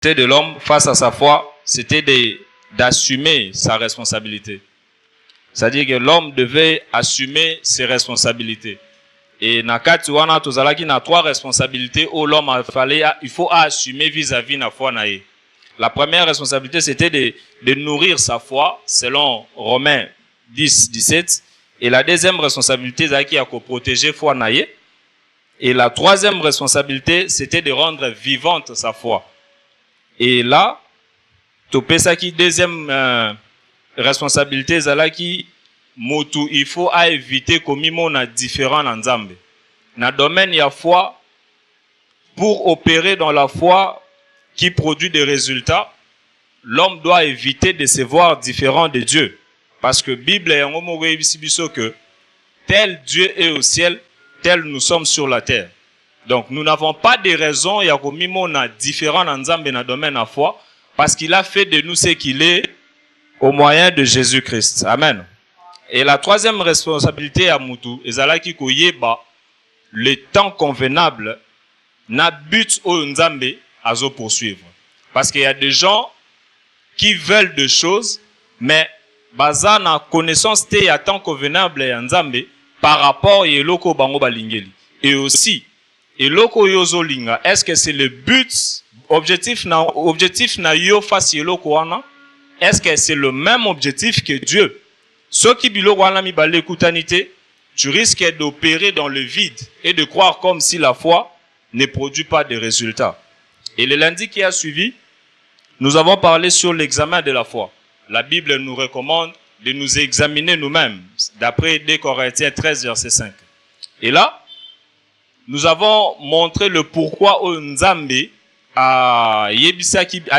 de l'homme face à sa foi, c'était d'assumer sa responsabilité. C'est-à-dire que l'homme devait assumer ses responsabilités. Et nakati wana tozalaki na trois responsabilités où l'homme il faut assumer vis-à-vis na foi nae. La première responsabilité, c'était de nourrir sa foi, selon Romains 10, 17. Et la deuxième responsabilité, c'est de protéger foi nae. Et la troisième responsabilité, c'était de rendre vivante sa foi. Et là, topesaki deuxième responsabilité, zalaki motu, il faut éviter komimo na différent na nzambe. Na domaine ya foi, pour opérer dans la foi qui produit des résultats, l'homme doit éviter de se voir différent de Dieu. Parce que Bible est en que tel Dieu est au ciel, tel nous sommes sur la terre. Donc nous n'avons pas de raison ya komimo na différent na nzambe na domaine à foi, parce qu'il a fait de nous ce qu'il est au moyen de Jésus-Christ. Amen. Et la troisième responsabilité à Moutou, ezalaki koyeba le temps convenable na but au nzambe azo poursuivre. Parce qu'il y a des gens qui veulent des choses, mais baza na connaissance te ya temps convenable ya nzambe par rapport à eloko bango balingeli. Et aussi, eloko yozo linga, est-ce que c'est le but, objectif na yo face eloko wana? Est-ce que c'est le même objectif que Dieu? Ce qui biloko wana mi bale kutanite, tu risques d'opérer dans le vide et de croire comme si la foi ne produit pas de résultats. Et le lundi qui a suivi, nous avons parlé sur l'examen de la foi. La Bible nous recommande de nous examiner nous-mêmes, d'après 2 Corinthiens 13, verset 5. Et là, nous avons montré le pourquoi au Nzambe a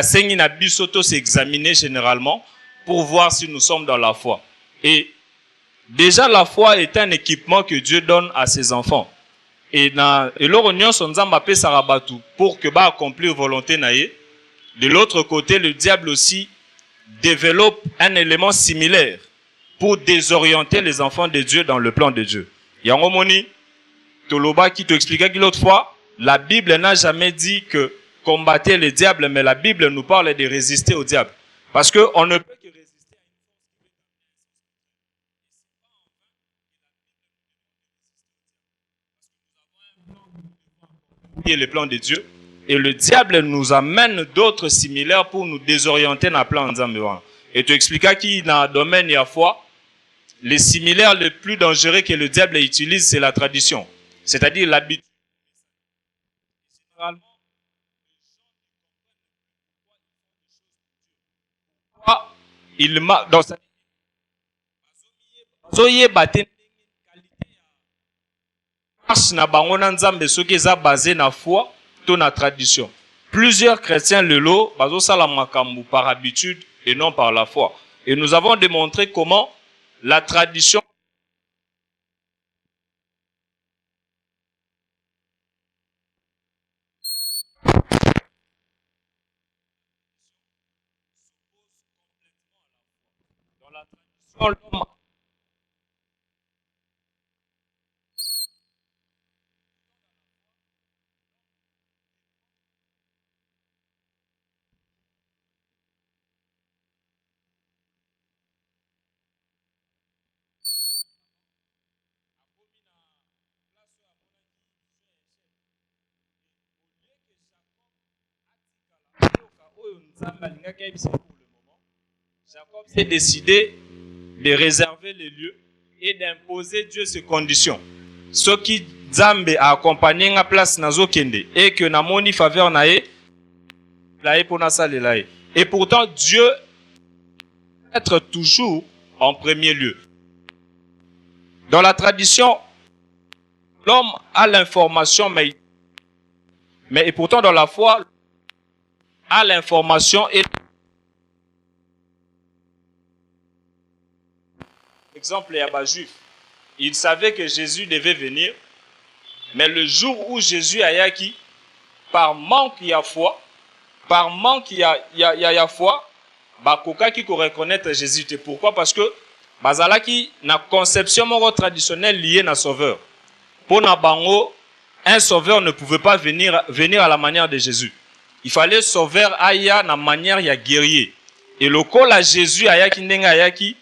sengi na bisoto s'examiner généralement pour voir si nous sommes dans la foi. Et déjà, la foi est un équipement que Dieu donne à ses enfants. Et l'oronion son Nzamba pe sarabatu pour que ba accomplir volonté naie. De l'autre côté, le diable aussi développe un élément similaire pour désorienter les enfants de Dieu dans le plan de Dieu. Yangomoni Toloba qui t'expliquait que l'autre fois, la Bible n'a jamais dit que combattre le diable, mais la Bible nous parle de résister au diable. Parce qu'on ne peut que résister à le plan de Dieu. Et le diable nous amène d'autres similaires pour nous désorienter dans le plan de Dieu. Et tu expliquais qu'il dans le domaine de la foi, les similaires les plus dangereux que le diable utilise, c'est la tradition. C'est-à-dire l'habitude. Il m'a dans sa na bango na nzambe soki eza basé na foi to na tradition. Plusieurs chrétiens lelo bazo sala makambu par habitude et non par la foi. Et nous avons démontré comment la tradition dans la tradition l'homme Jacob s'est décidé de réserver les lieux et d'imposer Dieu ses conditions. Ce qui Nzambe a accompagné la place nazo kende et que namoni faveur nae lae pona salelae. Et pourtant Dieu être toujours en premier lieu. Dans la tradition, l'homme a l'information, mais et pourtant dans la foi, a l'information et exemple, Yaba juif, il savait que Jésus devait venir, mais le jour où Jésus a yaki, par manque il y a foi, par manque il y a foi, bakoka qui reconnaître Jésus. Pourquoi? Parce que bazalaki na conception moro traditionnelle liée na sauveur. Pour na bango, un sauveur ne pouvait pas venir à la manière de Jésus. il fallait sauver aya na manière ya guerrier. Et le col à Jésus ayaki ndenga ayaki,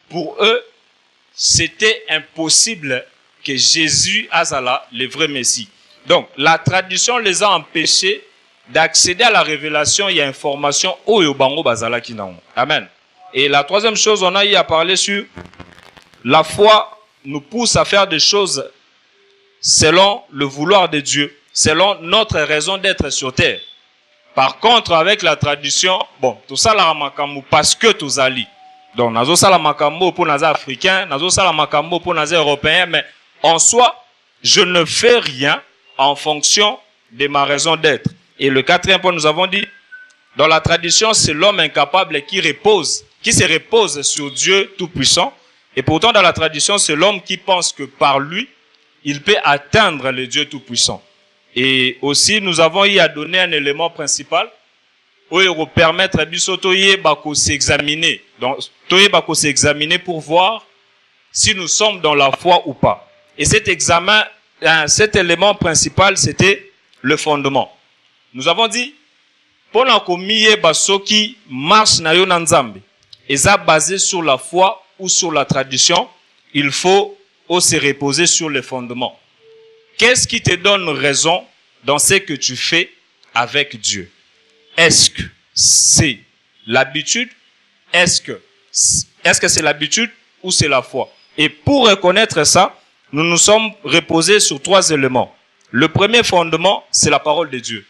pour eux, c'était impossible que Jésus azala le vrai Messie. Donc, la tradition les a empêchés d'accéder à la révélation et à l'information au yobango bazala kinango. Amen. Et la troisième chose, on a eu à parler sur la foi nous pousse à faire des choses selon le vouloir de Dieu, selon notre raison d'être sur terre. Par contre, avec la tradition, bon, tout ça la makambo parce que tous ali. Donc, nazo ça la makambo pour les Africains, nazo ça la makambo pour les Européens, mais en soi, je ne fais rien en fonction de ma raison d'être. Et le quatrième point, nous avons dit, dans la tradition, c'est l'homme incapable qui se repose sur Dieu Tout-Puissant. Et pourtant, dans la tradition, c'est l'homme qui pense que par lui, il peut atteindre le Dieu Tout-Puissant. Et aussi, nous avons eu à donner un élément principal où il va permettre à Bissotoye Bako s'examiner. Donc, Toye Bako s'examiner pour voir si nous sommes dans la foi ou pas. Et cet examen, cet élément principal, c'était le fondement. Nous avons dit, pour nous basoki marche na yo nanzambe, et ça basé sur la foi ou sur la tradition, il faut se reposer sur les fondements. Qu'est-ce qui te donne raison dans ce que tu fais avec Dieu? Est-ce que c'est l'habitude? Est-ce que c'est l'habitude ou c'est la foi? Et pour reconnaître ça, nous nous sommes reposés sur trois éléments. Le premier fondement, c'est la parole de Dieu.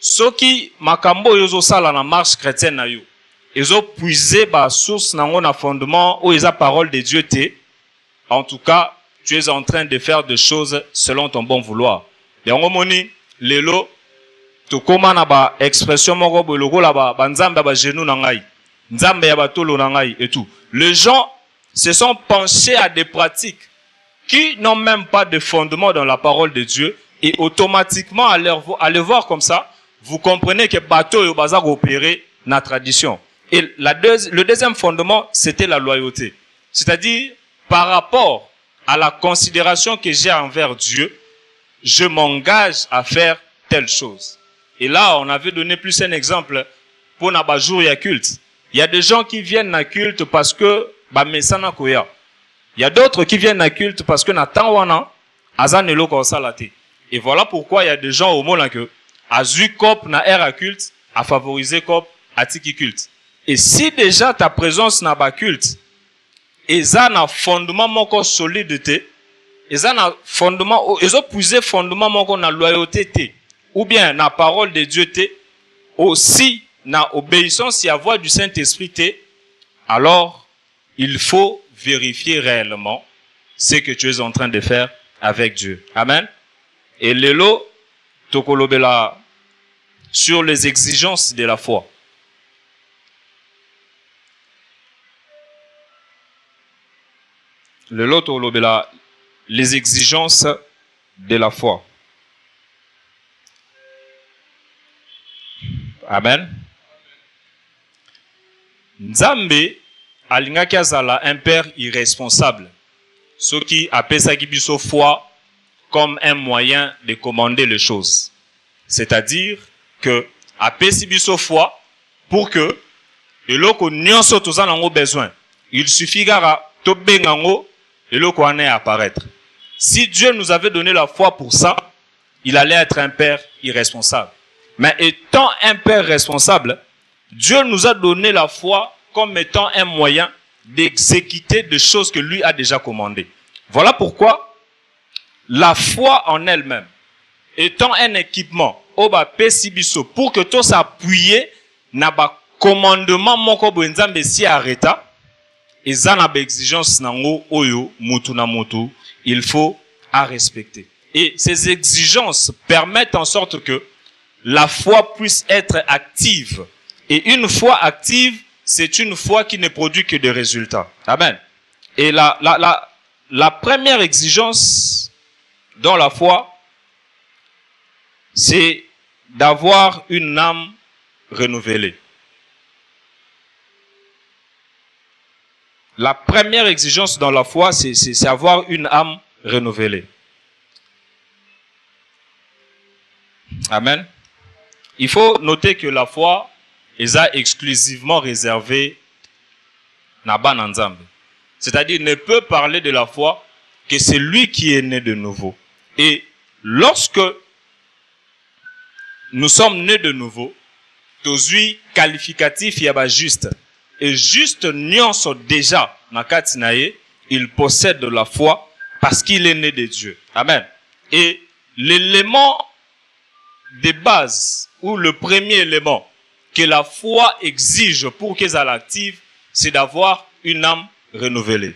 Ceux qui makambo yozo sala na marche chrétienne na yo, ils ont puisé ba source nango na fondement où ils a parole de Dieu te. En tout cas, tu es en train de faire des choses selon ton bon vouloir. Et on moni lelo to koma na ba expression moko boloko la ba nzambe ba genou na ngai, nzambe ya ba tolo na ngai et tout. Les gens se sont penchés à des pratiques qui n'ont même pas de fondement dans la parole de Dieu et automatiquement à les voir comme ça, vous comprenez que bateau yo bazar opérer na tradition. Et le deuxième fondement, c'était la loyauté. C'est-à-dire, par rapport à la considération que j'ai envers Dieu, je m'engage à faire telle chose. Et là, on avait donné plus un exemple pour na jour ya culte. Il y a des gens qui viennent na culte parce que ba mesana koya. Il y a d'autres qui viennent na culte parce que na tanwana azanelo ko salate. Et voilà pourquoi il y a des gens au monde que azu cop na era culte a favorisé cop atiki culte. Et si déjà ta présence na ba culte et ça na fondement moko solide te, et ça na fondement ils ont puisé fondement moko na loyauté te, ou bien na parole de Dieu te, aussi na obéissance à la voix du Saint-Esprit te, alors il faut vérifier réellement ce que tu es en train de faire avec Dieu. Amen. Et lelo tokolobela sur les exigences de la foi. Lelo tokolobela les exigences de la foi. Amen. Nzambe alingaki azala un père irresponsable. Ce qui apesaki biso foi comme un moyen de commander les choses. C'est-à-dire que apesi biso foi pour que eloko nyonso tozana ngo besoin. Il suffit gara to bengango eloko ane apparaître. Si Dieu nous avait donné la foi pour ça, il allait être un père irresponsable. Mais étant un père responsable, Dieu nous a donné la foi comme étant un moyen d'exécuter des choses que lui a déjà commandées. Voilà pourquoi la foi en elle-même, étant un équipement, pour que tout s'appuie na ba commandement moko bwenzambe si arrêta, et ça na ba exigence nango oyo mutu na mutu, il faut à respecter. Et ces exigences permettent en sorte que la foi puisse être active. Et une foi active, c'est une foi qui ne produit que des résultats. Amen. Et la première exigence dans la foi, c'est d'avoir une âme renouvelée. La première exigence dans la foi, c'est avoir une âme renouvelée. Amen. il faut noter que la foi est exclusivement réservée na ban Nzambe. C'est-à-dire, ne peut parler de la foi que c'est lui qui est né de nouveau. Et lorsque nous sommes nés de nouveau, tozui qualificatif yaba juste. Et juste nuance déjà, nakatinaye, il possède de la foi parce qu'il est né de Dieu. Amen. Et l'élément de base, ou le premier élément que la foi exige pour qu'elle soit active, c'est d'avoir une âme renouvelée.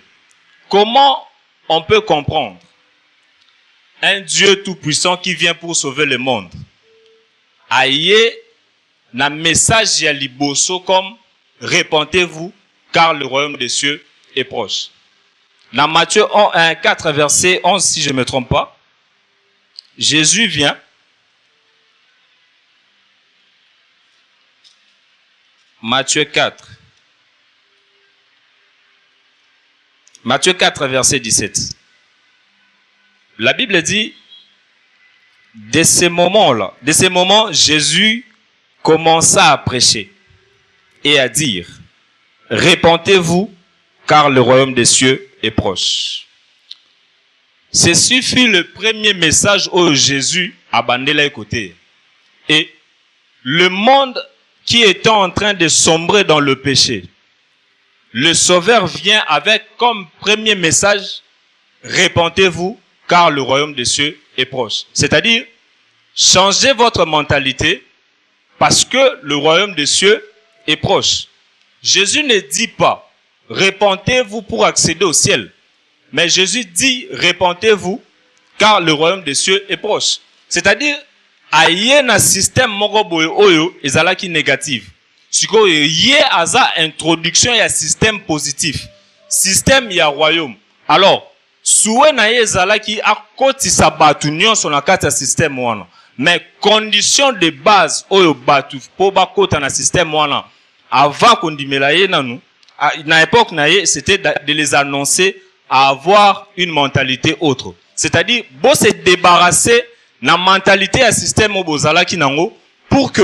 Comment on peut comprendre un Dieu tout-puissant qui vient pour sauver le monde? Aïe, na message ya liboso comme répentez-vous car le royaume des cieux est proche. Dans Matthieu 4 verset 11, si je ne me trompe pas, Jésus vient. Matthieu 4. Matthieu 4 verset 17. La Bible dit, de ces moments-là, de ces moments, Jésus commença à prêcher et à dire, répentez-vous car le royaume des cieux est proche. Ceci fut le premier message où Jésus a bandé là côté. Et le monde qui était en train de sombrer dans le péché, le Sauveur vient avec comme premier message, répentez-vous car le royaume des cieux est proche. C'est-à-dire, changez votre mentalité parce que le royaume des cieux est proche. Jésus ne dit pas, répentez-vous pour accéder au ciel. Mais Jésus dit, répentez-vous car le royaume des cieux est proche. C'est-à-dire, aïe na système moroboye oyo ezalaki négatif. Siko yé aza introduction ya système positif. Système ya royaume. Alors, soué na ye ezalaki akotisa batu nyonso na kati ya système wana. Mais condition de base oyo batu po bakota na système wana avant kondimela ye nanu na époque na ye c'était de les annoncer à avoir une mentalité autre. C'est-à-dire bo se débarrasser na mentalité ya système obozala ki nango pour que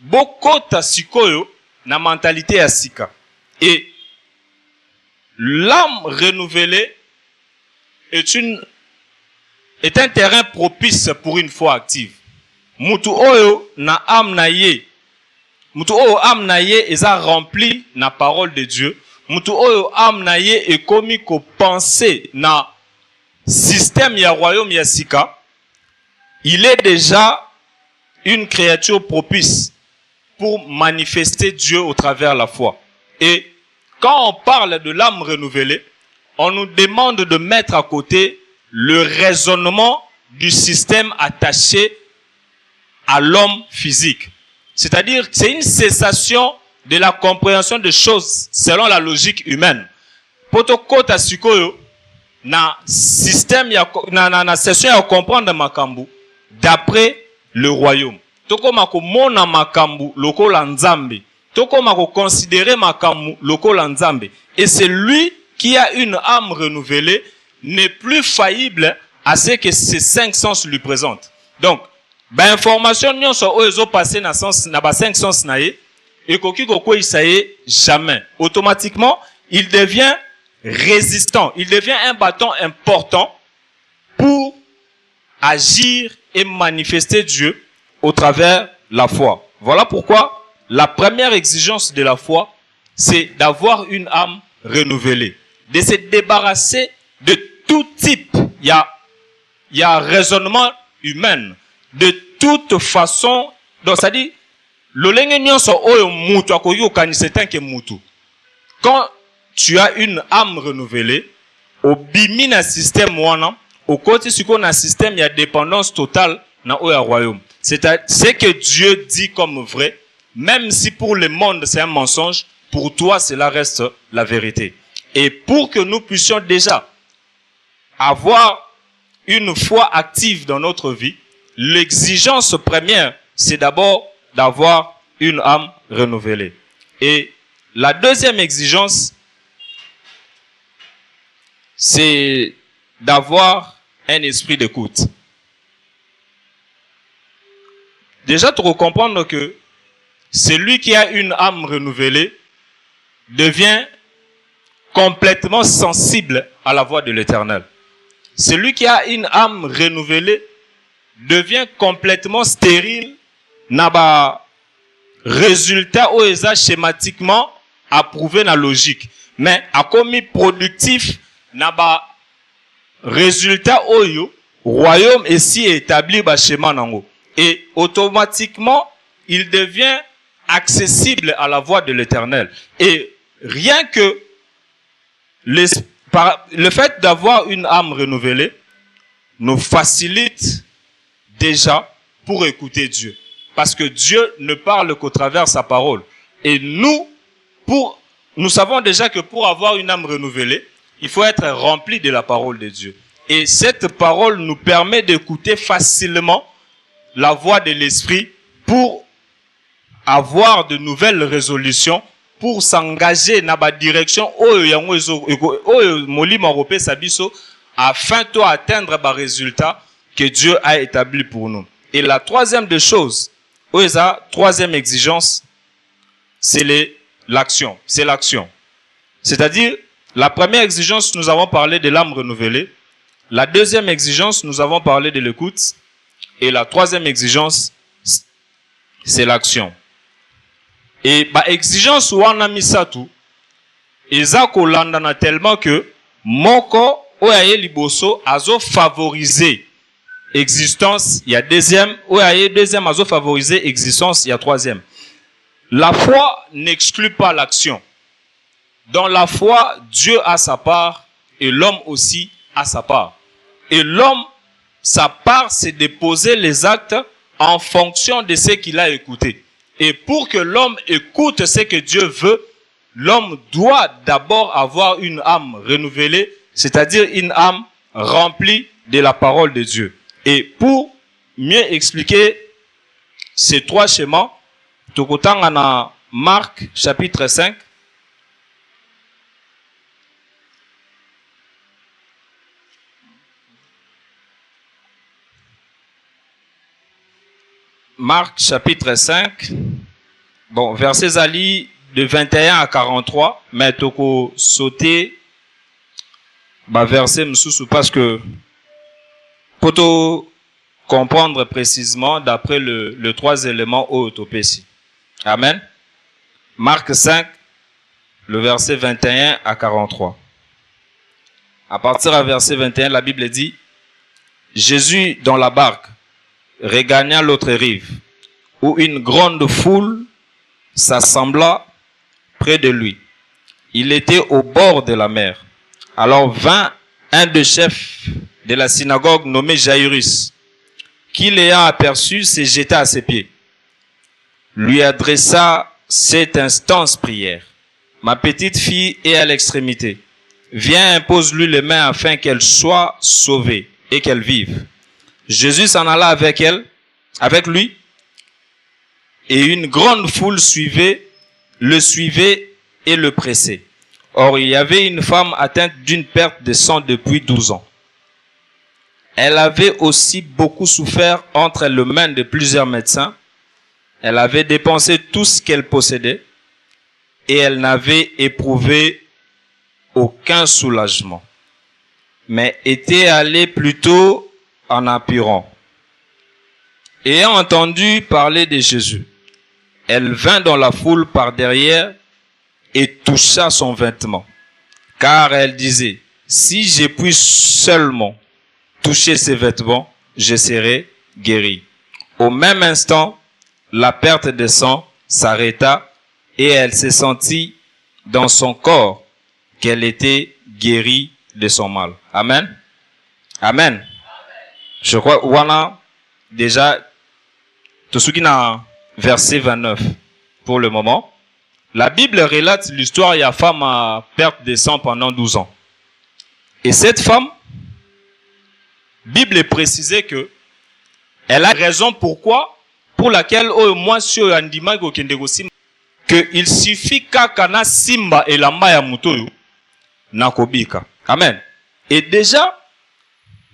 bokota sikoyo na mentalité ya sika. Et l'âme renouvelée est un terrain propice pour une foi active. Mutu oyo na âme na ye. Mutu oyo âme na ye eza rempli na parole de Dieu. Mutu oyo âme na ye est commis ko penser na système ya royaume ya sika. Il est déjà une créature propice pour manifester Dieu au travers la foi. Et quand on parle de l'âme renouvelée, on nous demande de mettre à côté le raisonnement du système attaché à l'homme physique. C'est-à-dire que c'est une cessation de la compréhension des choses selon la logique humaine. Potokota sikoyo na système na session ya comprendre makambu d'après le royaume. Tokoma ko mona makambu lokola nzambe. Tokoma ko considérer makambu lokola nzambe. Et c'est lui qui a une âme renouvelée n'est plus faillible à ce que ces cinq sens lui présentent. Donc, ben information nyonso oyo passé na sens na ba cinq sens na ye ekoki koko isaye jamais. Automatiquement, il devient résistant, il devient un bâton important pour agir et manifester Dieu au travers la foi. Voilà pourquoi la première exigence de la foi, c'est d'avoir une âme renouvelée, de se débarrasser de tout type, il y a raisonnement humain, de toute façon, donc ça dit, l'olenge nyonso oyo mutu akoki okanisa tanke mutu. Quand tu as une âme renouvelée, au bimi na système wana, au côté suko na système, il y a dépendance totale na oya royaume. C'est ce que Dieu dit comme vrai, même si pour le monde c'est un mensonge, pour toi cela reste la vérité. Et pour que nous puissions déjà avoir une foi active dans notre vie, l'exigence première, c'est d'abord d'avoir une âme renouvelée. Et la deuxième exigence, c'est d'avoir un esprit d'écoute. déjà tu comprendre que celui qui a une âme renouvelée devient complètement sensible à la voix de l'Éternel. Celui qui a une âme renouvelée devient complètement stérile n'a pas résultat ou schématiquement approuvé na logique, mais a commis productif n'a pas résultat oyo royaume est si établi ba schéma nango, et automatiquement il devient accessible à la voix de l'Éternel. Et rien que le fait d'avoir une âme renouvelée nous facilite déjà pour écouter Dieu. Parce que Dieu ne parle qu'au travers de sa parole. Et nous savons déjà que pour avoir une âme renouvelée, il faut être rempli de la parole de Dieu. Et cette parole nous permet d'écouter facilement la voix de l'Esprit pour avoir de nouvelles résolutions, pour s'engager dans la direction afin d'atteindre les résultats que Dieu a établis pour nous. Et la troisième des choses, troisième exigence, c'est l'action. C'est l'action. C'est-à-dire, la première exigence, nous avons parlé de l'âme renouvelée. La deuxième exigence, nous avons parlé de l'écoute. Et la troisième exigence, c'est l'action. Et exigence ou anamisatu, eza kolandana tellement que moko oyaye liboso azo favoriser existence, il y a deuxième, oyaye deuxième azo favoriser existence, il y a troisième. La foi n'exclut pas l'action. Dans la foi, Dieu a sa part et l'homme aussi a sa part. Et l'homme, sa part, c'est de poser les actes en fonction de ce qu'il a écouté. Et pour que l'homme écoute ce que Dieu veut, l'homme doit d'abord avoir une âme renouvelée, c'est-à-dire une âme remplie de la parole de Dieu. Et pour mieux expliquer ces trois schémas, Tokotan en Marc chapitre 5, Marc chapitre 5, bon, versets Ali de 21 à 43, mais toko sauter verset msoussou parce que pour comprendre précisément d'après le trois éléments au autopécie. Amen. Marc 5, le verset 21 à 43. À partir du verset 21, la Bible dit: Jésus dans la barque regagna l'autre rive, où une grande foule s'assembla près de lui. Il était au bord de la mer. Alors vint un des chefs de la synagogue nommé Jairus, qui l'ayant aperçu se jeta à ses pieds, lui adressa cette instance prière: Ma petite fille est à l'extrémité. Viens, impose-lui les mains afin qu'elle soit sauvée et qu'elle vive. Jésus s'en alla avec lui, et une grande foule le suivait et le pressait. Or, il y avait une femme atteinte d'une perte de sang depuis 12 ans. Elle avait aussi beaucoup souffert entre les mains de plusieurs médecins. Elle avait dépensé tout ce qu'elle possédait et elle n'avait éprouvé aucun soulagement, mais était allée plutôt en apurant. Ayant entendu parler de Jésus, elle vint dans la foule par derrière et toucha son vêtement, car elle disait: Si je puis seulement toucher ses vêtements, je serai guérie. Au même instant, la perte de sang s'arrêta et elle se sentit dans son corps qu'elle était guérie de son mal. Amen. Amen. Je crois, voilà, déjà, tout ce qui n'a verset 29 pour le moment. La Bible relate l'histoire de la femme à perte de sang pendant 12 ans. Et cette femme, Bible est précisée que elle a raison pour laquelle au moins sur andima que il suffit qu'akana simba et la maya mutoyo nakobika. Amen. Et déjà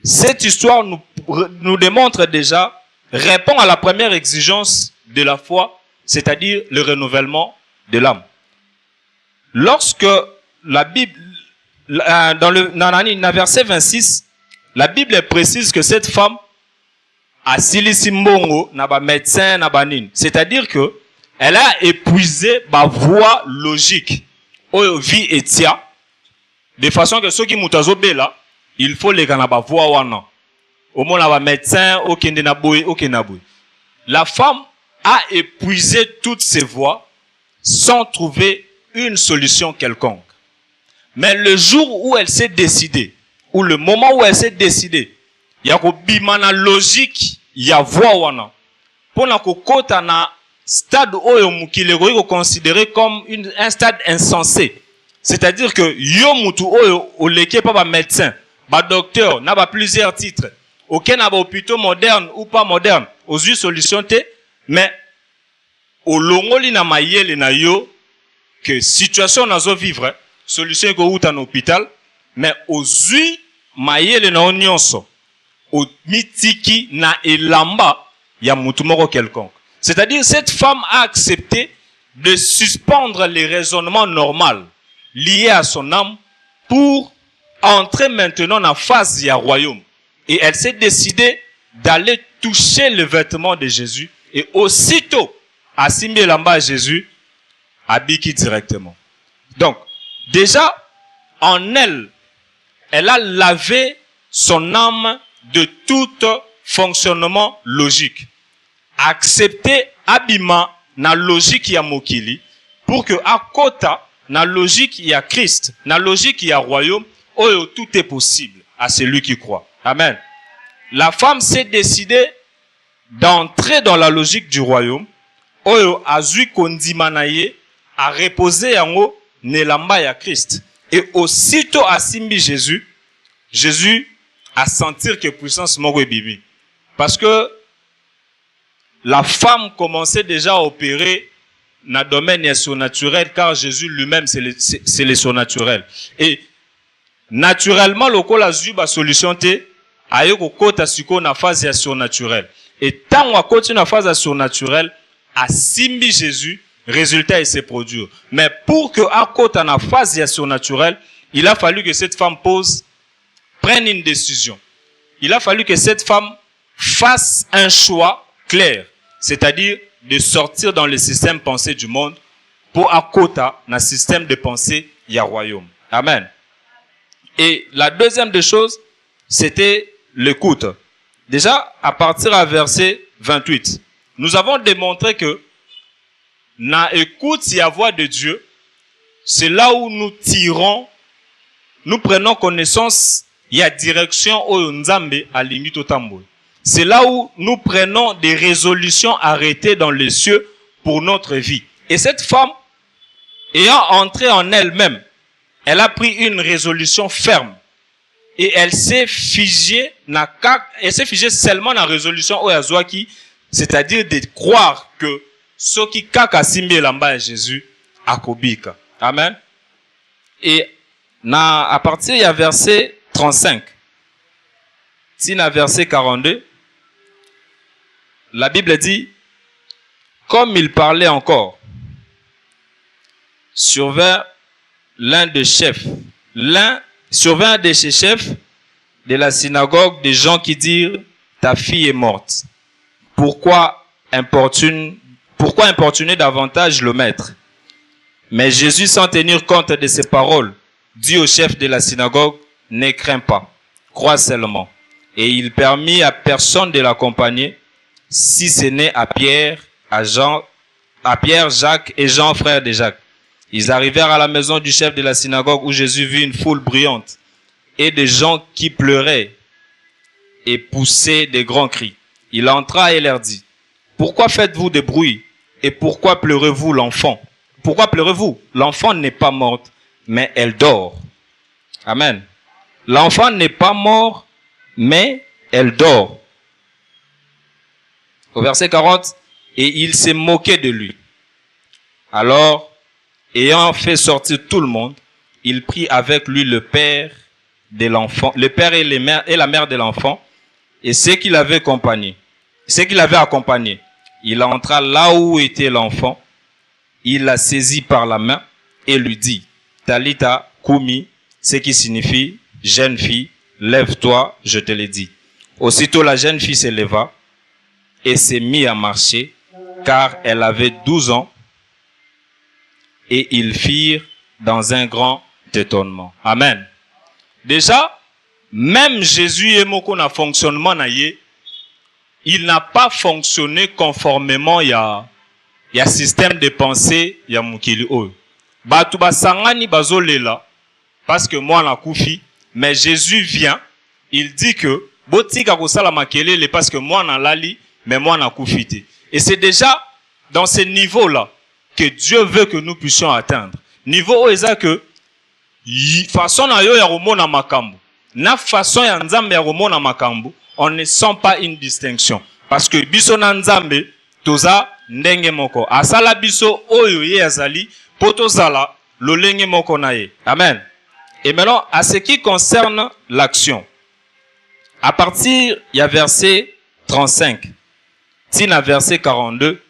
cette histoire nous démontre déjà répond à la première exigence de la foi, c'est-à-dire le renouvellement de l'âme. Lorsque la Bible, dans le verset 26, la Bible précise que cette femme a silisi mbongo na ba médecin na ba nini, c'est-à-dire que elle a épuisé ba voie logique oyo vie etia de façon que ceux qui mutazo bela, il faut les gana ba voie wana. Au moins la ba médecin okende na boy okena boy. La femme a épuisé toutes ses voies sans trouver une solution quelconque. Mais le jour où elle s'est décidée, ou le moment où elle s'est décidée, il y a une logique, il y a voie wana. Pour na kokota na stade oyo mukile ko considéré comme un stade insensé. C'est-à-dire que yo mutu oyo oleke pa ba médecin, ba docteur, na ba plusieurs titres. Aucun na ba hôpitaux moderne ou pas moderne, aux yeux solution te, mais au longoli na mayele na yo que situation nazo vivre, solution ko uta na hôpital, mais aux yeux mayele na onyonso, au mitiki na elamba ya mutu moko quelconque. C'est-à-dire cette femme a accepté de suspendre les raisonnements normaux liés à son âme pour entrer maintenant dans la phase du royaume. Et elle s'est décidée d'aller toucher le vêtement de Jésus et aussitôt assimiler l'amba à Jésus, habille directement. Donc, déjà, en elle, elle a lavé son âme de tout fonctionnement logique. Accepter abima na logique ya mokili pour que à kota na logique ya Christ, na logique ya royaume, oyo tout est possible à celui qui croit. Amen. La femme s'est décidée d'entrer dans la logique du royaume, oyo azui kondimanaye a reposer yango nelamba ya Christ. Et aussitôt asimbi Jésus, Jésus a senti que puissance moko bibi. Parce que la femme commençait déjà à opérer dans le domaine surnaturel, car Jésus lui-même, c'est le surnaturel. Et naturellement, le col a eu la solution, a eu la phase surnaturelle. Et tant qu'on continue la phase surnaturelle, à simbi Jésus, résultat, il s'est produit. Mais pour que à côté la phase surnaturelle, il a fallu que cette femme prenne une décision. Il a fallu que cette femme fasse un choix clair, c'est-à-dire de sortir dans le système pensée du monde pour accota dans le système de pensée y a royaume. Amen. Et la deuxième des choses, c'était l'écoute. Déjà, à partir du verset 28, nous avons démontré que dans l'écoute, il y a la voix de Dieu, c'est là où nous tirons, nous prenons connaissance, il y a direction au Nzambe à l'Inguito Tamboul. C'est là où nous prenons des résolutions arrêtées dans les cieux pour notre vie. Et cette femme, ayant entré en elle-même, elle a pris une résolution ferme. Et elle s'est figée seulement dans la résolution Oyazouaki, c'est-à-dire de croire que ce qui kaka simbi lamba à Jésus a kobika. Amen. Et à partir il y a verset 35, tina verset 42, la Bible dit, comme il parlait encore, survint l'un des chefs de la synagogue, des gens qui dirent, ta fille est morte. Pourquoi importuner davantage le maître? Mais Jésus, sans tenir compte de ces paroles, dit au chef de la synagogue, ne crains pas, crois seulement. Et il permit à personne de l'accompagner, si ce n'est à Pierre, Jacques et Jean, frère de Jacques. Ils arrivèrent à la maison du chef de la synagogue où Jésus vit une foule bruyante et des gens qui pleuraient et poussaient des grands cris. Il entra et leur dit, pourquoi faites-vous des bruits et pourquoi pleurez-vous l'enfant? Pourquoi pleurez-vous? L'enfant n'est pas morte, mais elle dort. Amen. L'enfant n'est pas mort, mais elle dort. Au verset 40, et il s'est moqué de lui. Alors, ayant fait sortir tout le monde, il prit avec lui le père de l'enfant, le père et la mère de l'enfant, et ceux qui l'avaient accompagné. ceux qui l'avaient accompagné. Il entra là où était l'enfant, il la saisit par la main et lui dit, Talita Kumi, ce qui signifie, jeune fille, lève-toi, je te l'ai dit. Aussitôt la jeune fille se leva et s'est mise à marcher, car elle avait 12 ans, et ils firent dans un grand étonnement. Amen. Déjà, même Jésus et moko na fonctionnement na ye, il n'a pas fonctionné conformément ya système de pensée ya mukili oyo. Batu basangani bazolela parce que moi na kufi, mais Jésus vient, il dit que botika kosala makelele parce que moi na lali, mais moi na kufite. Et c'est déjà dans ce niveau-là que Dieu veut que nous puissions atteindre. Niveau où est que façon na yo ya romona makambo, na façon ya nzambe ya romona makambo, on ne sent pas une distinction. Parce que biso na nzambe, toza ndenge moko. Asala biso oyo ye azali, potozala lolenge moko na ye. Amen. Et maintenant, à ce qui concerne l'action, à partir, il y a verset 35, tina verset 42,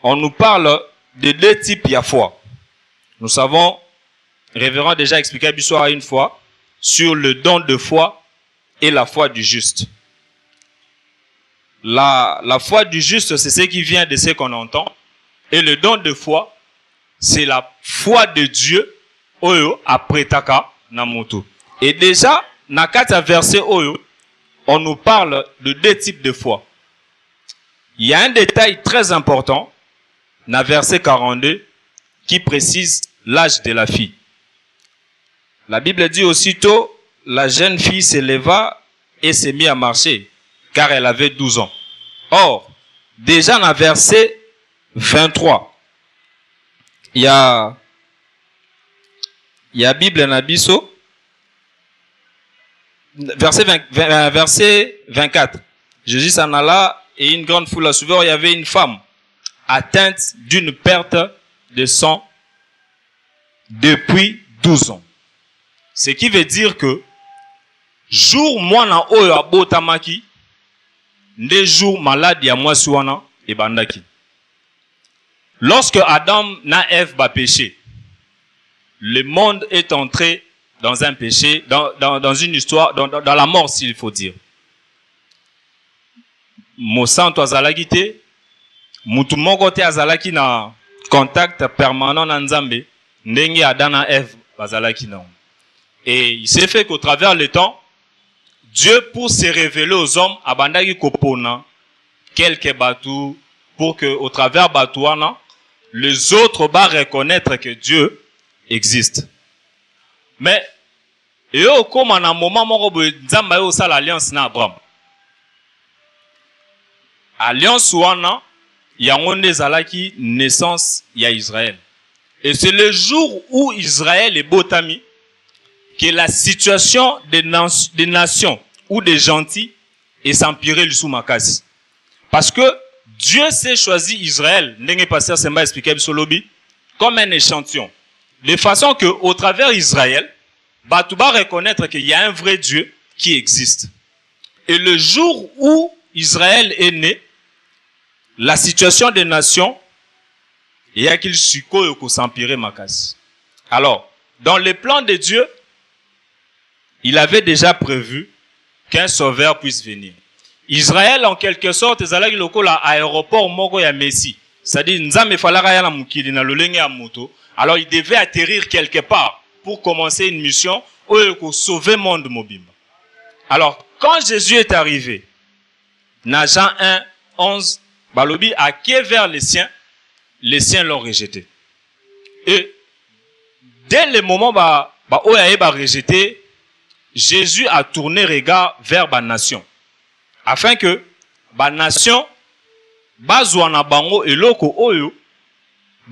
on nous parle de deux types de foi. Nous savons, révérend déjà expliqué biso une fois, sur le don de foi et la foi du juste. La foi du juste, c'est ce qui vient de ce qu'on entend. Et le don de foi, c'est la foi de Dieu, oyo apretaka na moto. Et déjà, na kata verset oyo, on nous parle de deux types de foi. Il y a un détail très important, na verset 42, qui précise l'âge de la fille. La Bible dit aussitôt, la jeune fille se leva et s'est mise à marcher, car elle avait 12 ans. Or, déjà dans verset 23, il y a Bible Nabiso, verset 24. Jésus s'en alla et une grande foule la suivait. Il y avait une femme atteinte d'une perte de sang depuis 12 ans. Ce qui veut dire que jour mwana oyo abotamaki, des jours malades ya mwasi wana ebandaki. Lorsque Adam na Ève ba péché, le monde est entré dans un péché, dans une histoire, dans la mort s'il faut dire. Mosanto azalaki te, mutu moko te azalaki na contact permanent na Nzambe, ndenge Adam na Ève bazalaki na. Et il s'est fait qu'au travers le temps, Dieu, pour se révéler aux hommes, abandaki kopona quelques bateaux pour que, au travers batouana, les autres va reconnaître que Dieu existe. Mais, et au comme en un moment, Nzamba yo sa l'alliance na Abraham. Alliance wana, yangonde zalaki naissance ya Israël. Et c'est le jour où Israël est botami que la situation des nations ou des gentils est s'empirer le sous-makasi. Parce que Dieu s'est choisi Israël, n'enge pasteur Semba expliqué Solobi, comme un échantillon. De façon que, au travers Israël, Batouba reconnaître qu'il y a un vrai Dieu qui existe. Et le jour où Israël est né, la situation des nations, il y a qu'il suko ko s'empirer makasi. Alors, dans le plan de Dieu, il avait déjà prévu qu'un sauveur puisse venir. Israël, en quelque sorte, ezalaki lokola aéroport moko ya Messi. C'est-à-dire, nzambe falaka ya na mukili na lolenge ya moto. Alors, il devait atterrir quelque part pour commencer une mission pour sauver le monde mobimba. Alors, quand Jésus est arrivé, dans Jean 1, 11, balobi a quai vers les siens l'ont rejeté. Et dès le moment où il a rejeté, Jésus a tourné regard vers la nation. Afin que la nation, bazouana bango eloko oyo,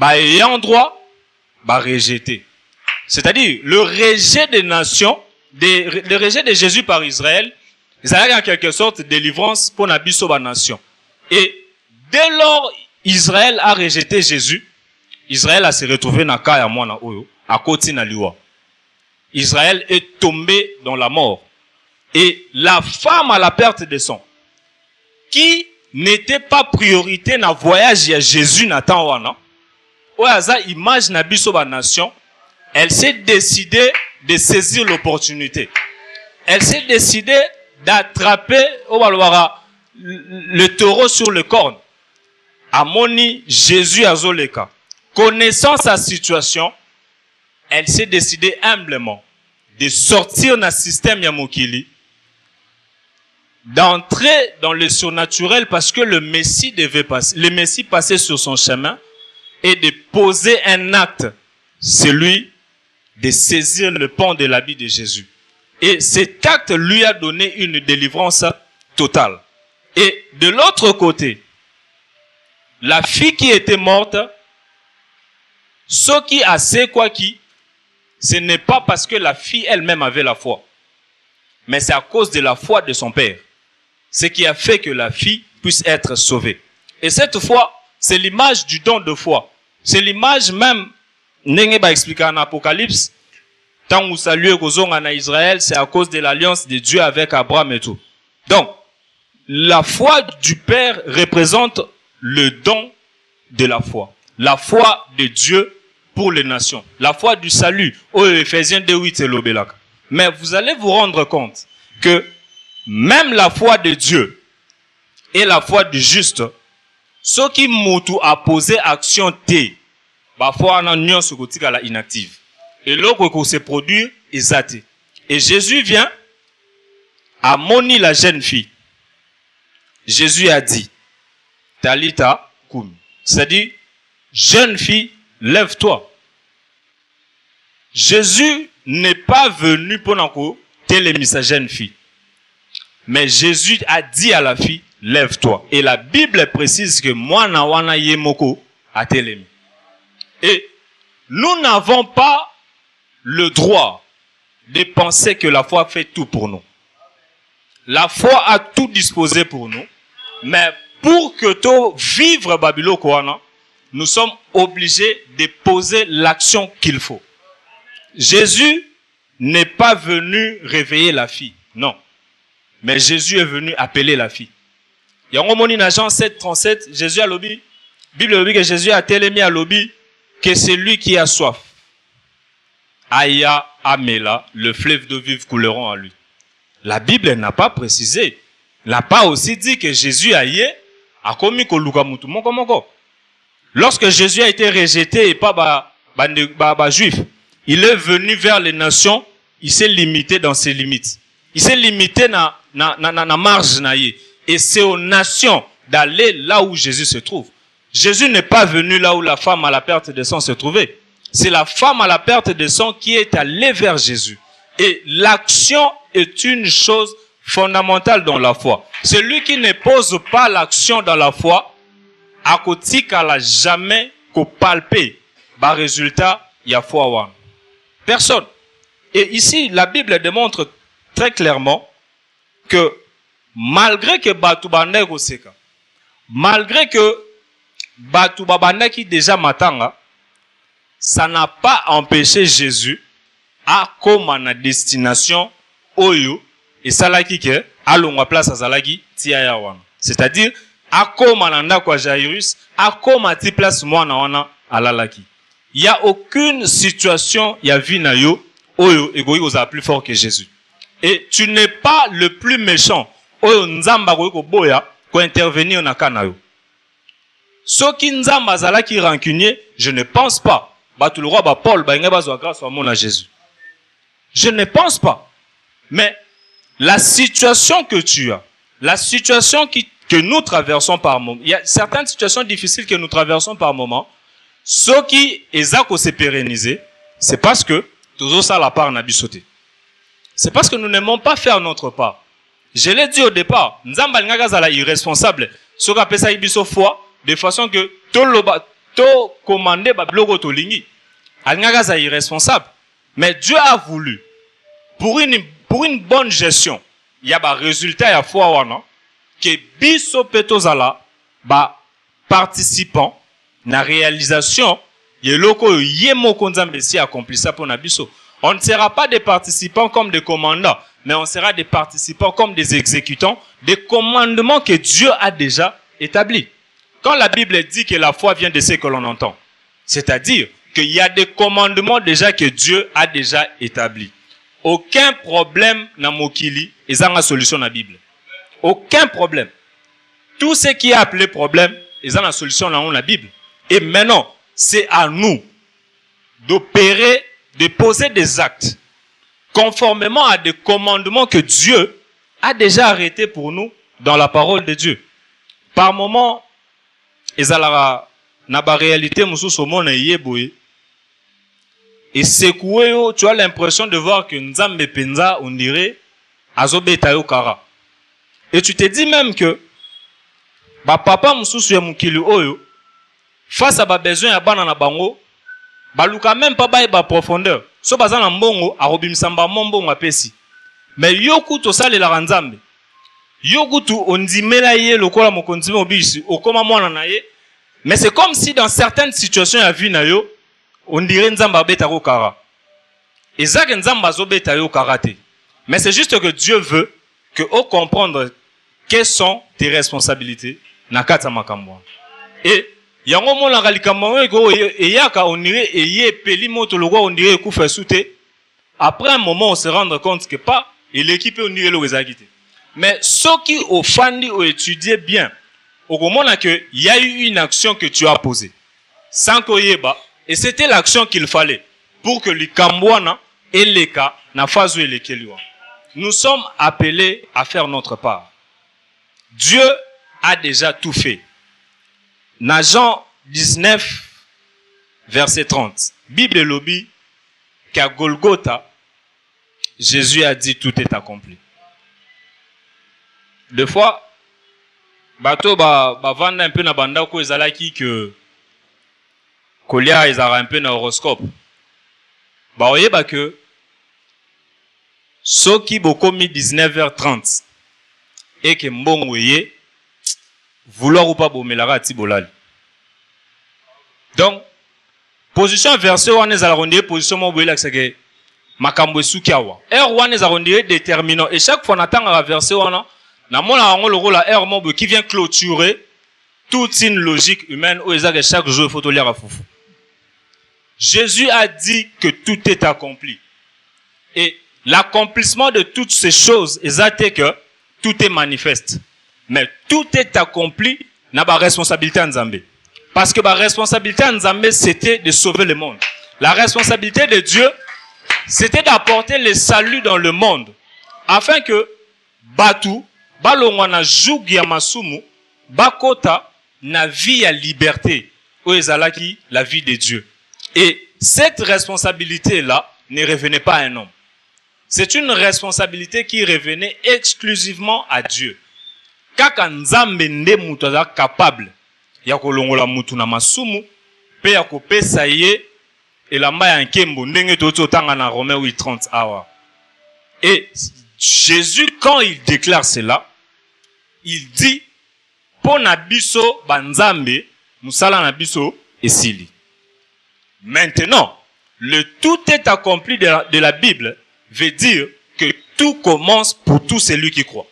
ayant droit, rejeter. C'est-à-dire, le rejet des nations, le rejet de Jésus par Israël, ils avaient en quelque sorte délivrance pour nabiso ba nation. Et dès lors, Israël a rejeté Jésus, Israël a se retrouvé na kaya mwana oyo, à côté na liwa. Israël est tombé dans la mort. Et la femme à la perte de sang, qui n'était pas priorité na voyage à Jésus n'attend wana. Oyaza image na biso ba nation, elle s'est décidée de saisir l'opportunité. Elle s'est décidée d'attraper le taureau sur le corne. Amoni Jésus azoleka. Connaissant sa situation, elle s'est décidée humblement de sortir dans le système Yamokili, d'entrer dans le surnaturel parce que le Messie devait passer. Le Messie passait sur son chemin et de poser un acte, celui de saisir le pan de l'habit de Jésus. Et cet acte lui a donné une délivrance totale. Et de l'autre côté, la fille qui était morte, ce qui a c'est quoi qui, ce n'est pas parce que la fille elle-même avait la foi, mais c'est à cause de la foi de son père. Ce qui a fait que la fille puisse être sauvée. Et cette foi, c'est l'image du don de foi. C'est l'image même, Nenge va expliquer en Apocalypse, tant où saluer en Israël, c'est à cause de l'alliance de Dieu avec Abraham et tout. Donc, la foi du Père représente le don de la foi. La foi de Dieu pour les nations. La foi du salut. Au Éphésiens 2:8 et l'Obélak. Mais vous allez vous rendre compte que même la foi de Dieu et la foi du juste, ce qui moutou a posé action T, la foi en union se côté la inactive. Et l'autre qui se produit est athée. Et Jésus vient à moni la jeune fille. Jésus a dit, Talita Koum. C'est-à-dire, jeune fille, lève-toi. Jésus n'est pas venu pour nous télémiser sa jeune fille. Mais Jésus a dit à la fille, lève-toi. Et la Bible précise que moi, nawana yemoko a télémi. Et nous n'avons pas le droit de penser que la foi fait tout pour nous. La foi a tout disposé pour nous. Mais pour que tu vivre Babylone Koana, nous sommes obligés de poser l'action qu'il faut. Jésus n'est pas venu réveiller la fille. Non. Mais Jésus est venu appeler la fille. Il y a un moment dans Jean 7:37, Jésus a lobby. Bible dit que Jésus a télémi à lobby que c'est lui qui a soif. Aya Amela, le fleuve d'eau vive couleront à lui. La Bible n'a pas précisé. Elle n'a pas aussi dit que Jésus a yé a commis koluka mutu moko moko. Lorsque Jésus a été rejeté et pas juif, il est venu vers les nations, il s'est limité dans ses limites. Il s'est limité na marge na yé. Et c'est aux nations d'aller là où Jésus se trouve. Jésus n'est pas venu là où la femme à la perte de sang se trouvait. C'est la femme à la perte de sang qui est allée vers Jésus. Et l'action est une chose fondamentale dans la foi. Celui qui ne pose pas l'action dans la foi, à côté qu'elle n'a jamais qu'au palper, bah résultat, il y a foi one. Personne. Et ici, la Bible démontre très clairement que malgré que Batoubanek Oseka, malgré que Batoubanek qui déjà matanga, ça n'a pas empêché Jésus à comme à destination Oyo et Salaki que allons à place à Salaki Tiayawan. C'est-à-dire à comme à nanda kwa Jairus, à comme à ti place moi na wana à Lalaki. Il y a aucune situation il y a vie na yo Oyo egoyi osa plus fort que Jésus. Et tu n'es pas le plus méchant. Oyo nzamba ko boya ko intervenir na kanayo. Ce qui nzamba Salaki rancunier, je ne pense pas. Tout le roi Paul grâce à Jésus. Je ne pense pas. Mais la situation que tu as, la situation que nous traversons par moment, il y a certaines situations difficiles que nous traversons par moment, ce qui est à se pérenniser, c'est parce que tout ça la part n'a pas sauté. C'est parce que nous n'aimons pas faire notre part. Je l'ai dit au départ, nous sommes irresponsables. Ce qu'on appelle ça ibiso foi, de façon que tout le commandé Babyloko Tolingi. Alnagaza est irresponsable. Mais Dieu a voulu, pour une bonne gestion, il y a un résultat à foi wana, que biso petozala, participant, na réalisation, yeloko yemo konzambe si accompli ça pour nabiso. On ne sera pas des participants comme des commandants, mais on sera des participants comme des exécutants des commandements que Dieu a déjà établis. Quand la Bible dit que la foi vient de ce que l'on entend, c'est-à-dire qu'il y a des commandements déjà que Dieu a déjà établis. Aucun problème n'a mokili et ça a solution dans la Bible. Aucun problème. Tout ce qui est appelé problème, ils ont la solution dans la Bible. Et maintenant, c'est à nous d'opérer, de poser des actes conformément à des commandements que Dieu a déjà arrêtés pour nous dans la parole de Dieu. Par moment, ils ont la réalité, et secoué, tu as l'impression de voir que Nzambe Penza, on dirait, azobeta yo kara. Et tu te dis même que papa mususu ya mukili oyo face à ba besoin ya bana na bango baluka même pas ba profondeur so baza na mbongo arobimsamba mbongo apesi mais yoku to sale la Nzambe yoku tu ondimela ye lokola mokonzi mobisi okoma mwana na ye mais c'est comme si dans certaines situations ya vie na yo on dirait Nzambe abeta ko kara ezaka Nzambe azobeta yo karate mais c'est juste que Dieu veut que on comprendre quelles sont tes responsabilités na kata makambo. Et yango mona kalikambo eko eyaka on dirait eye peli moto lokwa on dirait kufa souté. Après un moment on se rend compte que pas et l'équipe on dirait le ezakité. Mais ceux qui au fandi ou étudier bien au moment que il y a eu une action que tu as posée sans koyeba et c'était l'action qu'il fallait pour que likambwana et les cas na fazu et les keliwa. Nous sommes appelés à faire notre part. Dieu a déjà tout fait. Dans Jean 19, verset 30, Bible lobby qu'à Golgotha, Jésus a dit tout est accompli. Des fois, bateau vendre un peu na banda ko ezalaki que kolia ezara un peu na horoscope. Ba oyeba que ceux qui bokomi 19h30 et que mbongo ye vouloir ou pas bomelara ti bolali. Donc position verset wana ezala rondie position mo boyela que makambo esuki awa. R wana ezala rondie déterminant et chaque fois natanga la verset wana na mona ngo le rôle R mo qui vient clôturer toute une logique humaine où ezaka chaque jour il faut to lire à foufou. Jésus a dit que tout est accompli. Et l'accomplissement de toutes ces choses est que tout est manifeste. Mais tout est accompli dans la responsabilité en Zambé. Parce que la responsabilité en Zambé, c'était de sauver le monde. La responsabilité de Dieu, c'était d'apporter le salut dans le monde. Afin que Batu, Balongwana Joug Yamasumu, Bakota, na vie à liberté. Oezalaki, la vie de Dieu. Et cette responsabilité-là ne revenait pas à un homme. C'est une responsabilité qui revenait exclusivement à Dieu. Kaka Nzambe nde mutu aza capable ya kolongola mutu na masumu pe ya kopesa ye elamba ya nkembo ndenge totanga na Romains 8:30 awa. Et Jésus quand il déclare cela, il dit pona biso banzambe musala na biso esili. Maintenant, le tout est accompli de la Bible veut dire que tout commence pour tout celui qui croit.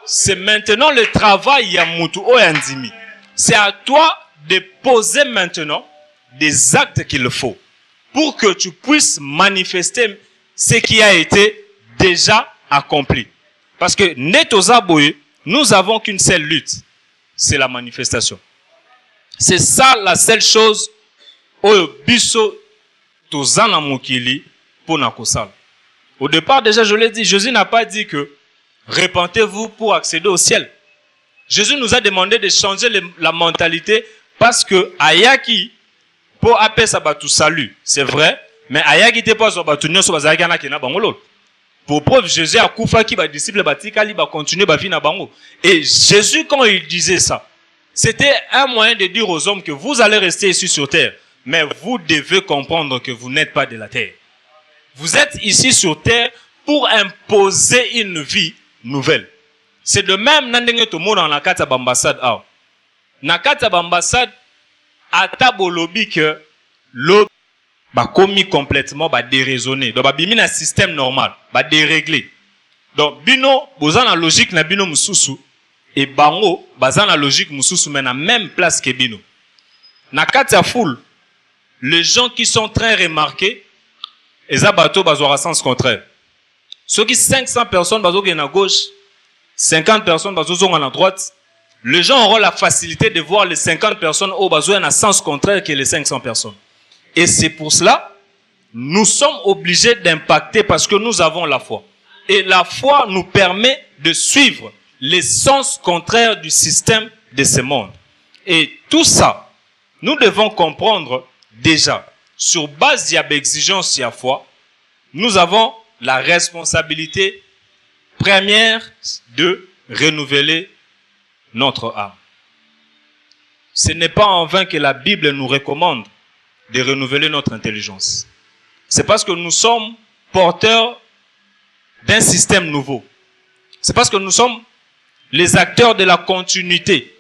C'est maintenant le travail Yamutu Oyandimi. C'est à toi de poser maintenant des actes qu'il faut pour que tu puisses manifester ce qui a été déjà accompli. Parce que Netozaboye, nous avons qu'une seule lutte, c'est la manifestation. C'est ça la seule chose Oyo biso tozana mokili pour nakosala. Au départ, déjà, je l'ai dit, Jésus n'a pas dit que repentez-vous pour accéder au ciel. Jésus nous a demandé de changer la mentalité parce que Ayaki, pour appeler ça tout salut, c'est vrai, mais Ayaki te pas sur batunyo sur bazakana kena bangolo. Pour preuve, Jésus a koufa qui va disciple batikali va continuer ba vie na bango. Et Jésus, quand il disait ça, c'était un moyen de dire aux hommes que vous allez rester ici sur terre, mais vous devez comprendre que vous n'êtes pas de la terre. Vous êtes ici sur terre pour imposer une vie nouvelle. C'est de même nandenge to mona na kata bambassade a. Na kata bambassade ata bolobi que commis complètement déraisonné. Donc bimi na système normal, déréglé. Donc bino boza na logique na bino mususu et bango baza na logique mususu mais na même place que bino. Na kati ya foule, les gens qui sont très remarqués, eza bato bazwaka sens contraire. Ceux qui 500 personnes bazokende à gauche, 50 personnes bazozonga à droite, les gens auront la facilité de voir les 50 personnes au besoin à sens contraire que les 500 personnes. Et c'est pour cela, nous sommes obligés d'impacter parce que nous avons la foi. Et la foi nous permet de suivre les sens contraires du système de ce monde. Et tout ça, nous devons comprendre déjà, sur base d'exigence et de foi, nous avons la responsabilité première de renouveler notre âme. Ce n'est pas en vain que la Bible nous recommande de renouveler notre intelligence. C'est parce que nous sommes porteurs d'un système nouveau. C'est parce que nous sommes les acteurs de la continuité.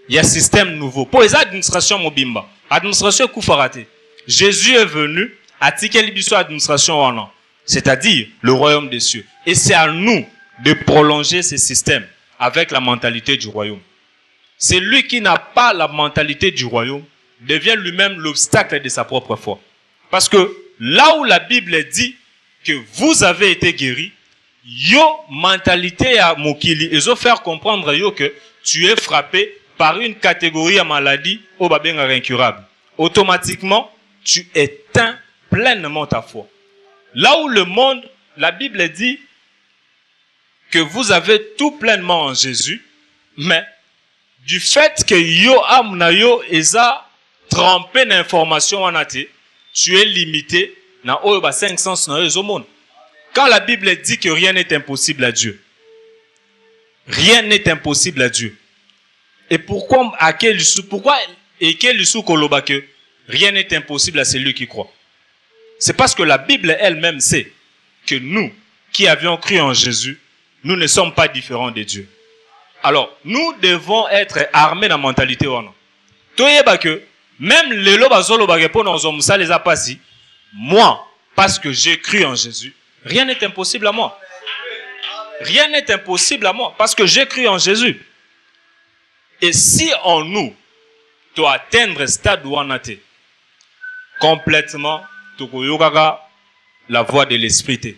Il y a un système nouveau. Pour les administrations mobimba, administration koufarate. Jésus est venu à tikelibisou administration wana, c'est-à-dire le royaume des cieux. Et c'est à nous de prolonger ce système avec la mentalité du royaume. C'est lui qui n'a pas la mentalité du royaume devient lui-même l'obstacle de sa propre foi. Parce que là où la Bible dit que vous avez été guéri, yo mentalité à mokili, ils ont fait comprendre yo que tu es frappé par une catégorie de maladie au babenga incurable. Automatiquement, tu éteins pleinement ta foi. Là où le monde, la Bible dit que vous avez tout pleinement en Jésus, mais du fait que yo amna yo eza trempé d'informations en athée, tu es limité na oyo ba 5 sens na yo monde. Quand la Bible dit que rien n'est impossible à Dieu, rien n'est impossible à Dieu. Et pourquoi koloba que rien n'est impossible à celui qui croit? C'est parce que la Bible elle-même sait que nous qui avions cru en Jésus, nous ne sommes pas différents de Dieu. Alors, nous devons être armés dans la mentalité. Toyeba que même les lobazolo bagepo dans zomusa les apasi, moi, parce que j'ai cru en Jésus, rien n'est impossible à moi. Rien n'est impossible à moi parce que j'ai cru en Jésus. Et si en nous, tu atteindre stade où on a été, complètement, tu la voie de l'esprit.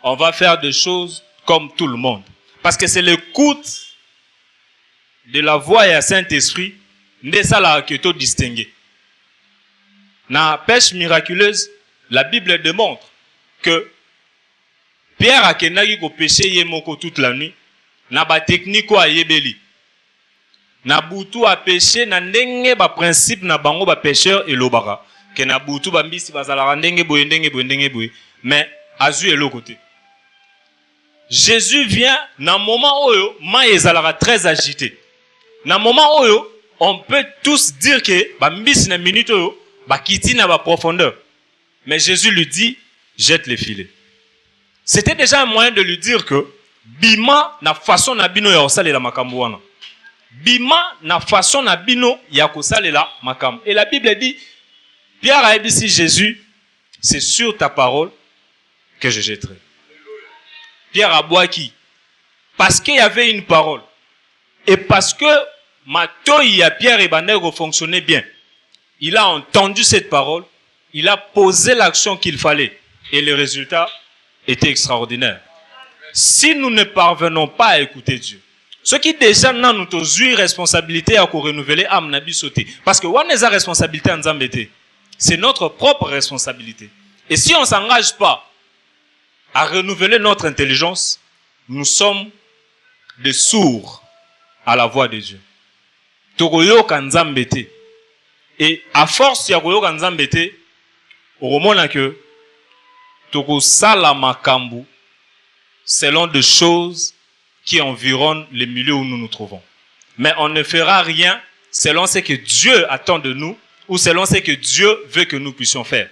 On va faire des choses comme tout le monde. Parce que c'est l'écoute de la voix et à Saint-Esprit, n'est ça là que tu distingué. Dans la pêche miraculeuse, la Bible démontre que Pierre a kenagi ko péché yemoko toute la nuit, na ba technique a yebeli. Na butu a péché na ndenge ba principe na bango ba pécheur et lobara. Que na butu ba mbisi bazala ndenge boye, mais azu elo côté. Jésus vient dans un moment où ma ezalaka très agité. Dans un moment où on peut tous dire que ba mbisi na minute ba kiti na ba profondeur. Mais Jésus lui dit jette les filets. C'était déjà un moyen de lui dire que bima na façon na bino ya osalela makambo wana. Bima na façon na bino ya kosalela makambo. Et la Bible dit Pierre a dit si Jésus, c'est sur ta parole que je jetterai. Pierre a boaki parce qu'il y avait une parole et parce que Matoyi à Pierre et Banego fonctionnait bien. Il a entendu cette parole, il a posé l'action qu'il fallait et le résultat était extraordinaire. Si nous ne parvenons pas à écouter Dieu, ce qui déjà n'a nous une responsabilité à renouveler âme nabi sauté parce que on a responsabilité en zambété. C'est notre propre responsabilité. Et si on ne s'engage pas à renouveler notre intelligence, nous sommes des sourds à la voix de Dieu. Togoyo kanzambete. Et à force ya goyo kanzambete, au moment que Togo sala makambu selon des choses qui environnent les milieux où nous nous trouvons. Mais on ne fera rien selon ce que Dieu attend de nous ou selon ce que Dieu veut que nous puissions faire.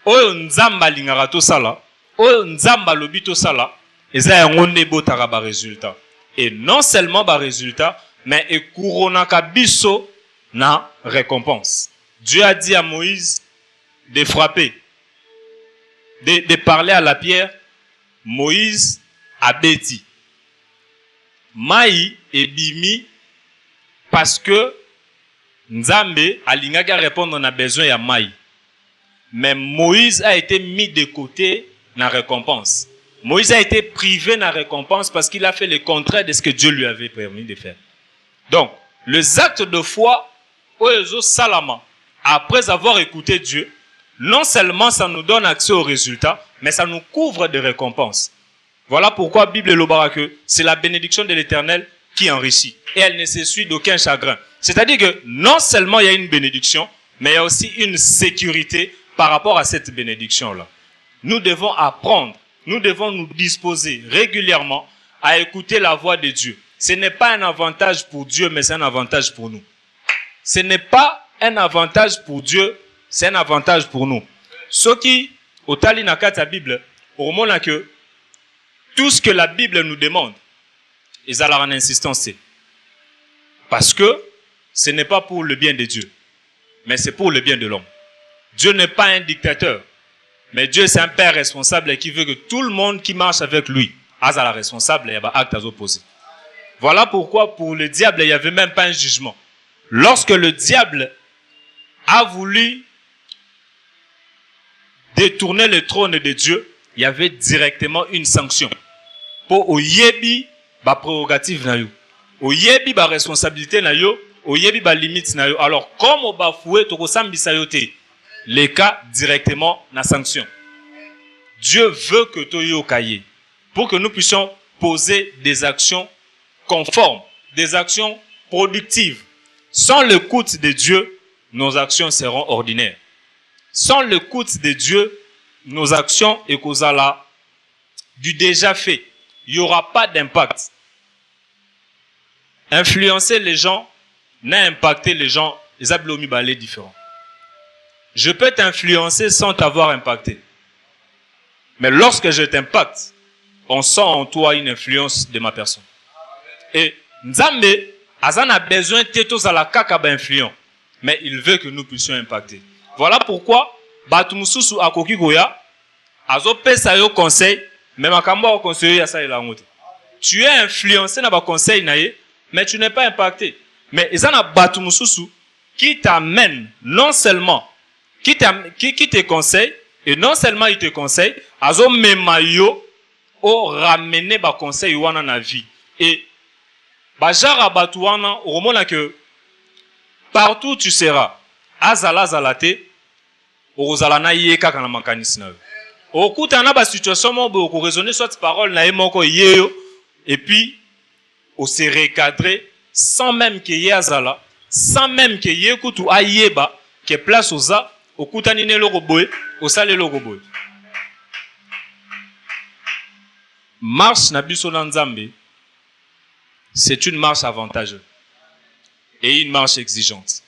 Oyo nzamba lingarato sala, oyo nzamba lobito sala, eza yangonde botara ba résultat. Et non seulement ba résultat, mais e couronaka biso na récompense. Dieu a dit à Moïse, de frapper, de parler à la pierre, Moïse a béti. Maï et Bimi, parce que Nzambe alingaka répondre on a besoin de Maï. Mais Moïse a été mis de côté dans la récompense. Moïse a été privé dans la récompense parce qu'il a fait le contraire de ce que Dieu lui avait permis de faire. Donc, les actes de foi, Salama, après avoir écouté Dieu, non seulement ça nous donne accès aux résultats, mais ça nous couvre de récompenses. Voilà pourquoi la Bible est que c'est la bénédiction de l'Éternel qui enrichit. Et elle ne se suit d'aucun chagrin. C'est-à-dire que non seulement il y a une bénédiction, mais il y a aussi une sécurité par rapport à cette bénédiction-là. Nous devons apprendre, nous devons nous disposer régulièrement à écouter la voix de Dieu. Ce n'est pas un avantage pour Dieu, mais c'est un avantage pour nous. Ce n'est pas un avantage pour Dieu, c'est un avantage pour nous. Ce qui, au tali nakata Bible, au moment que tout ce que la Bible nous demande, ils allaient en insistance. Parce que ce n'est pas pour le bien de Dieu, mais c'est pour le bien de l'homme. Dieu n'est pas un dictateur, mais Dieu c'est un père responsable qui veut que tout le monde qui marche avec lui, à la responsable, il y a acte à opposer. Voilà pourquoi pour le diable, il n'y avait même pas un jugement. Lorsque le diable a voulu détourner le trône de Dieu, il y avait directement une sanction. Pour oyebi ba prérogative na yo, oyebi ba responsabilité na yo, oyebi ba limite na yo. Alors comme au bafoué to kosambisa yo te, les cas directement na sanction. Dieu veut que to yo kaye pour que nous puissions poser des actions conformes, des actions productives. Sans l'écoute de Dieu, nos actions seront ordinaires. Sans l'écoute de Dieu, nos actions et causala du déjà fait. Il n'y aura pas d'impact. Influencer les gens, n'a impacté les gens, les ablomi balais différents. Je peux t'influencer sans t'avoir impacté. Mais lorsque je t'impacte, on sent en toi une influence de ma personne. Et Nzambe, Azan a besoin de à la kaka influent, mais il veut que nous puissions impacter. Voilà pourquoi Batumususu akoki goya, azo pesa yo conseil, mais makambo conseiller ya sa ila ngote. Tu es influencé dans le conseil naie, mais tu n'es pas impacté. Mais Izana Batumususu qui t'amène non seulement qui te conseille, et non seulement il te conseille, azo memayo o ramener ba conseil wana na vie. Et bajara batuana au moment que partout tu seras, azala zalate, ozala na yeka kana makanisna. Au coup t'en as ba situation mo bo ko raisonner soit parole na moko yeyo et puis on se recadrer sans même que yazala, sans même que yekutu ayeba que place oza au coup t'anine le roboé, au sale le roboé. Marche na biso na Nzambe, c'est une marche avantageuse et une marche exigeante.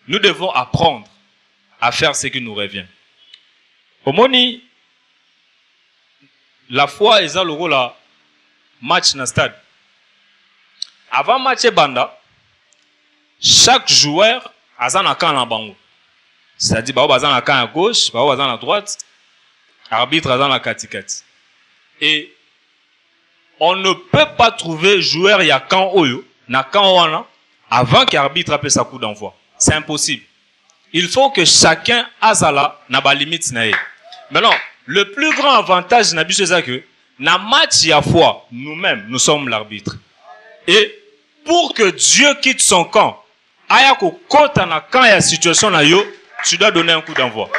Nous devons apprendre à faire ce qui nous revient. Au moni, la foi est le rôle à match na stade. Avant match banda, chaque joueur a un camp en bango. C'est-à-dire bah bazan un camp à gauche, bah bazan à droite, arbitre dans la katikati. Et on ne peut pas trouver joueur ya camp oyo na camp wana avant qu'arbitre appelle sa coup d'envoi. C'est impossible. Il faut que chacun azala na ba limite na ye. Maintenant, le plus grand avantage na biso c'est que na match ya foi, nous-mêmes nous sommes l'arbitre. Et pour que Dieu quitte son camp, aya ko kota na camp ya situation na yo, tu dois donner un coup d'envoi.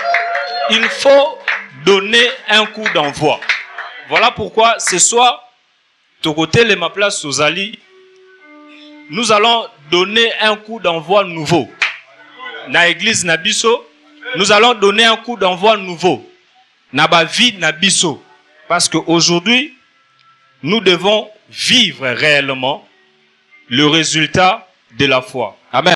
Il faut donner un coup d'envoi. Voilà pourquoi ce soir, Tokote le ma place aux Ali, nous allons donner un coup d'envoi nouveau. Na église Nabiso, nous allons donner un coup d'envoi nouveau. Na ba vie Nabiso. Parce qu'aujourd'hui, nous devons vivre réellement le résultat de la foi. Amen.